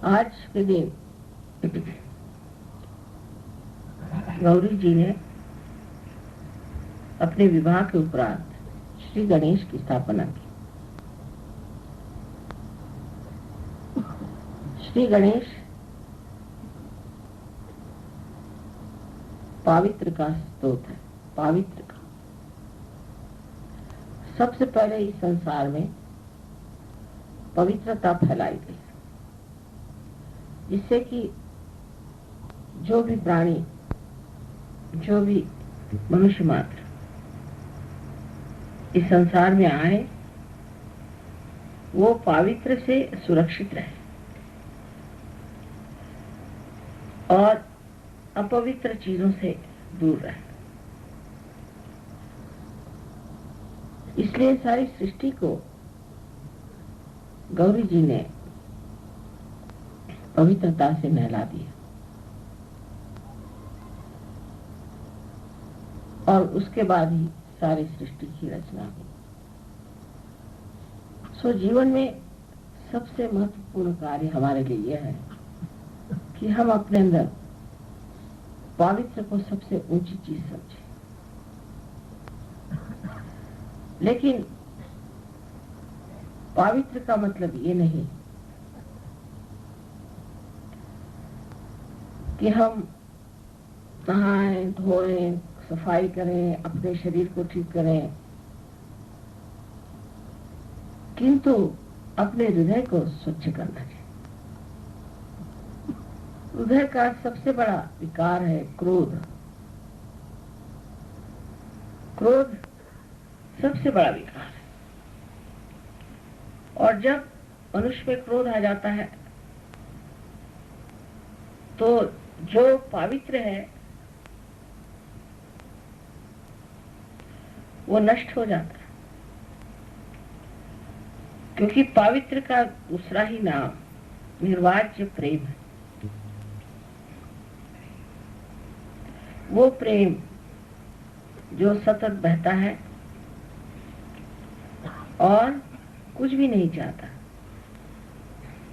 आज के दिन गौरी जी ने अपने विवाह के उपरांत श्री गणेश की स्थापना की। श्री गणेश पवित्र का स्रोत है, पवित्र का। सबसे पहले इस संसार में पवित्रता फैलाई गई, जिससे कि जो भी प्राणी, जो भी मनुष्य मात्र इस संसार में आए वो पवित्र से सुरक्षित रहे और अपवित्र चीजों से दूर रहे। इसलिए सारी सृष्टि को गौरी जी ने पवित्रता से नहला दिया और उसके बाद ही सारी सृष्टि की रचना हुई। सो जीवन में सबसे महत्वपूर्ण कार्य हमारे लिए यह है कि हम अपने अंदर पवित्र को सबसे ऊंची चीज समझें। लेकिन पवित्र का मतलब ये नहीं कि हम नहाएं, धोएं, सफाई करें, अपने शरीर को ठीक करें, किंतु अपने हृदय को स्वच्छ करना चाहिए। हृदय का सबसे बड़ा विकार है क्रोध। क्रोध सबसे बड़ा विकार है और जब मनुष्य में क्रोध आ जाता है तो जो पवित्र है वो नष्ट हो जाता है, क्योंकि पवित्र का दूसरा ही नाम निर्वाज्य प्रेम है। वो प्रेम जो सतत बहता है और कुछ भी नहीं चाहता,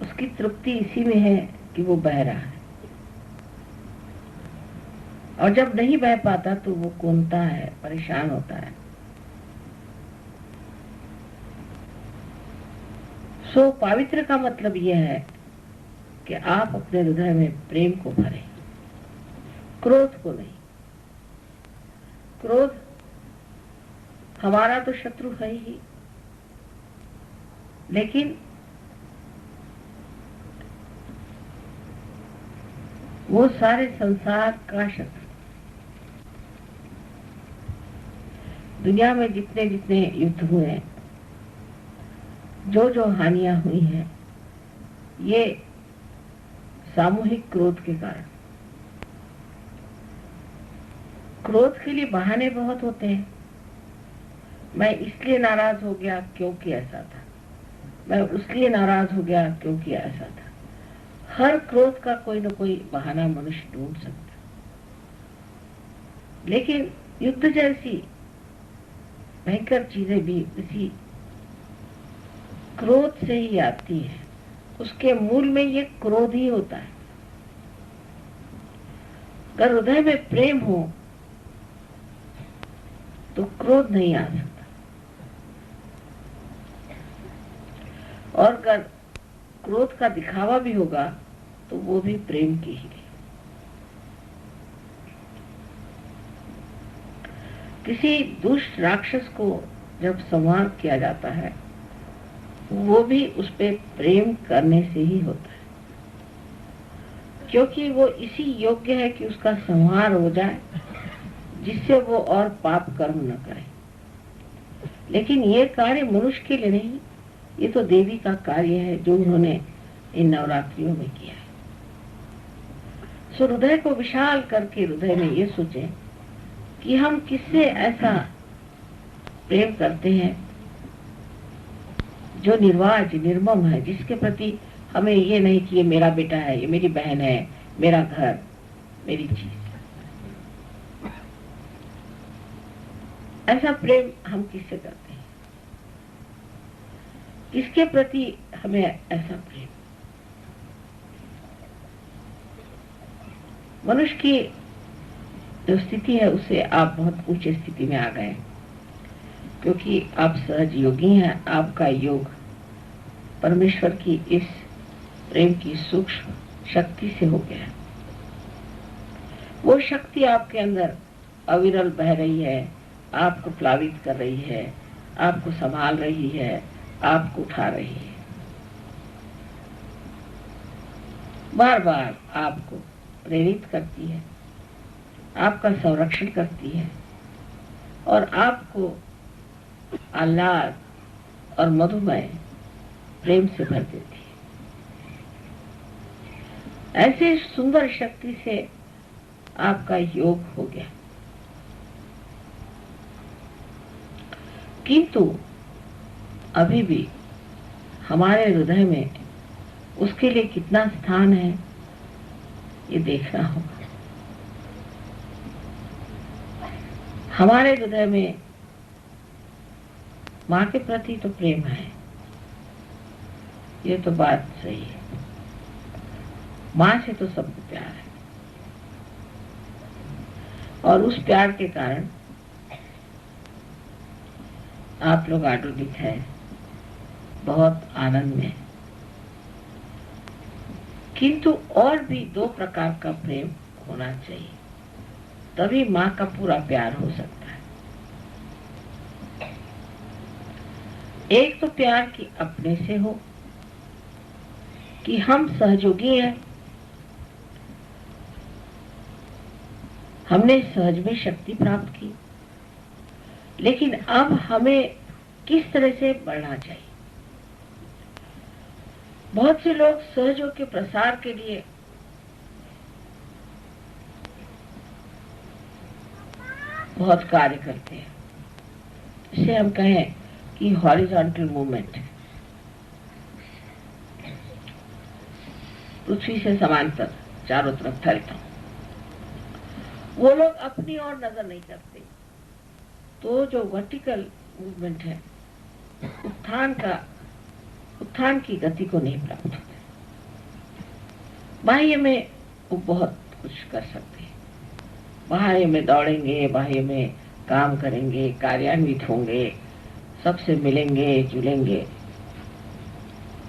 उसकी तृप्ति इसी में है कि वो बह रहा है, और जब नहीं बह पाता तो वो कौनता है, परेशान होता है। सो पवित्र का मतलब यह है कि आप अपने हृदय में प्रेम को भरें, क्रोध को नहीं। क्रोध हमारा तो शत्रु है ही, लेकिन वो सारे संसार का शत्रु। दुनिया में जितने जितने युद्ध हुए हैं, जो जो हानियां हुई हैं, ये सामूहिक क्रोध के कारण। क्रोध के लिए बहाने बहुत होते हैं। मैं इसलिए नाराज हो गया क्योंकि ऐसा था, मैं उसलिए नाराज हो गया क्योंकि ऐसा था। हर क्रोध का कोई न कोई बहाना मनुष्य ढूंढ सकता। लेकिन युद्ध जैसी भयंकर चीजें भी इसी क्रोध से ही आती है। उसके मूल में ये क्रोध ही होता है। अगर हृदय में प्रेम हो तो क्रोध नहीं आ सकता, और अगर क्रोध का दिखावा भी होगा तो वो भी प्रेम की ही। किसी दुष्ट राक्षस को जब संहार किया जाता है, वो भी उस पे प्रेम करने से ही होता है, क्योंकि वो इसी योग्य है कि उसका संहार हो जाए, जिससे वो और पाप कर्म न करे। लेकिन ये कार्य मनुष्य के लिए नहीं, ये तो देवी का कार्य है जो उन्होंने इन नवरात्रियों में किया है। सो हृदय को विशाल करके हृदय में ये सोचें कि हम किससे ऐसा प्रेम करते हैं जो निर्वाज, निर्मम है, जिसके प्रति हमें ये नहीं कि ये मेरा बेटा है, ये मेरी बहन है, मेरा घर, मेरी चीज। ऐसा प्रेम हम किससे करते हैं? किसके प्रति हमें ऐसा प्रेम? मनुष्य की जो स्थिति है उससे आप बहुत ऊंची स्थिति में आ गए, क्योंकि आप सहज योगी हैं। आपका योग परमेश्वर की इस प्रेम की सूक्ष्म शक्ति से हो गया। वो शक्ति आपके अंदर अविरल बह रही है, आपको प्लावित कर रही है, आपको संभाल रही है, आपको उठा रही है, बार बार आपको प्रेरित करती है, आपका संरक्षण करती है और आपको आह्लाद और मधुमय प्रेम से भर देती है। ऐसे सुंदर शक्ति से आपका योग हो गया। किंतु अभी भी हमारे हृदय में उसके लिए कितना स्थान है ये देखना होगा। हमारे हृदय में माँ के प्रति तो प्रेम है, ये तो बात सही है। माँ से तो सबको प्यार है और उस प्यार के कारण आप लोग आडोलिक है, बहुत आनंद में। किंतु और भी दो प्रकार का प्रेम होना चाहिए, तभी माँ का पूरा प्यार हो सकता है। एक तो प्यार की अपने से हो कि हम सहयोगी हैं, हमने सहज में शक्ति प्राप्त की, लेकिन अब हमें किस तरह से बढ़ना चाहिए। बहुत से लोग सहयोग के प्रसार के लिए बहुत कार्य करते हैं। इसे हम कहें कि हॉरिजॉन्टल मूवमेंट, पृथ्वी से समांतर चारों तरफ फैलता हूं। वो लोग अपनी ओर नजर नहीं करते, तो जो वर्टिकल मूवमेंट है, उत्थान की गति को नहीं प्राप्त होते। बाह्य में वो बहुत कुछ कर सकते हैं, बाह्य में दौड़ेंगे, बाह्य में काम करेंगे, कार्यान्वित होंगे, सबसे मिलेंगे जुलेंगे,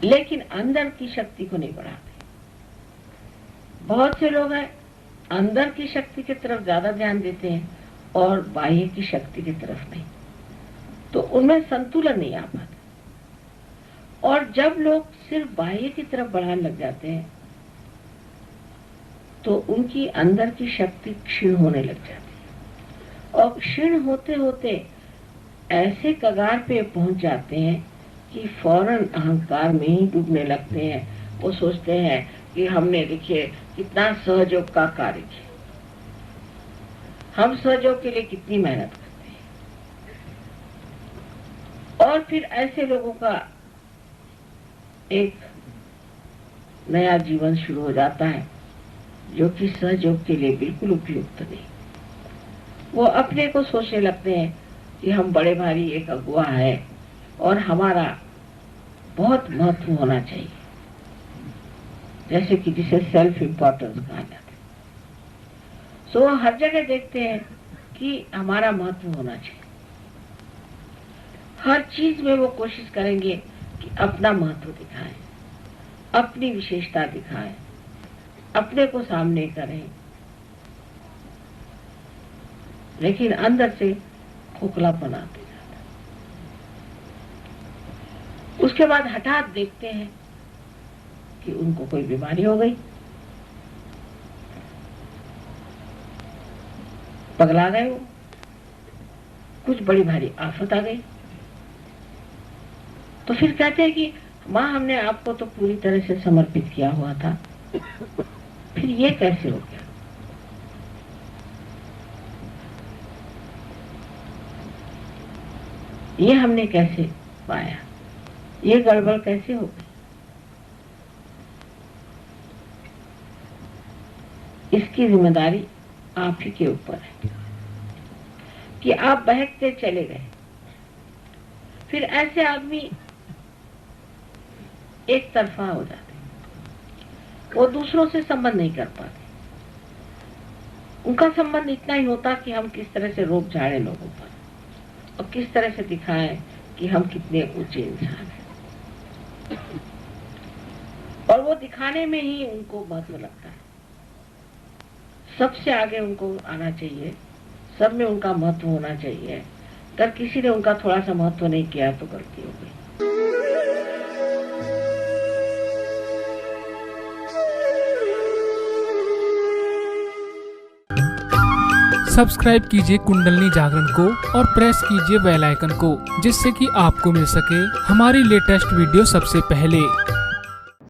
लेकिन अंदर की शक्ति को नहीं बढ़ाते। बहुत से लोग हैं अंदर की शक्ति की तरफ ज्यादा ध्यान देते हैं और बाह्य की शक्ति की तरफ नहीं, तो उनमें संतुलन नहीं आ पाता। और जब लोग सिर्फ बाह्य की तरफ बढ़ाने लग जाते हैं तो उनकी अंदर की शक्ति क्षीण होने लग जाती है और क्षीण होते होते ऐसे कगार पे पहुंच जाते हैं कि फौरन अहंकार में ही डूबने लगते हैं। वो सोचते हैं कि हमने देखिए कितना सहयोग का कार्य किया, हम सहयोग के लिए कितनी मेहनत करते हैं। और फिर ऐसे लोगों का एक नया जीवन शुरू हो जाता है जो कि सहयोग के लिए बिल्कुल उपयुक्त नहीं। वो अपने को सोचने लगते हैं कि हम बड़े भारी एक अगुआ है और हमारा बहुत महत्व होना चाहिए, जैसे कि जिसे सेल्फ इम्पोर्टेंस कहा जाता है। सो वो हर जगह देखते हैं कि हमारा महत्व होना चाहिए। हर चीज में वो कोशिश करेंगे कि अपना महत्व दिखाएं, अपनी विशेषता दिखाएं, अपने को सामने करें, लेकिन अंदर से खोखलापन आते जाता है। उसके बाद हठात देखते हैं कि उनको कोई बीमारी हो गई, पगला गए, वो कुछ बड़ी भारी आफत आ गई। तो फिर कहते हैं कि माँ हमने आपको तो पूरी तरह से समर्पित किया हुआ था, फिर ये कैसे हो गया। ये हमने कैसे पाया, ये गड़बड़ कैसे हो गई। इसकी जिम्मेदारी आप ही के ऊपर है कि आप बहकते चले गए। फिर ऐसे आदमी एक तरफा हो जाते, वो दूसरों से संबंध नहीं कर पाते, उनका संबंध इतना ही होता कि हम किस तरह से रोब झाड़े लोगों पर और किस तरह से दिखाएं कि हम कितने ऊंचे इंसान हैं। और वो दिखाने में ही उनको महत्व लगता है। सबसे आगे उनको आना चाहिए, सब में उनका महत्व होना चाहिए। अगर किसी ने उनका थोड़ा सा महत्व नहीं किया तो गलती हो गई। सब्सक्राइब कीजिए कुंडलनी जागरण को और प्रेस कीजिए बेल आइकन को, जिससे कि आपको मिल सके हमारी लेटेस्ट वीडियो सबसे पहले।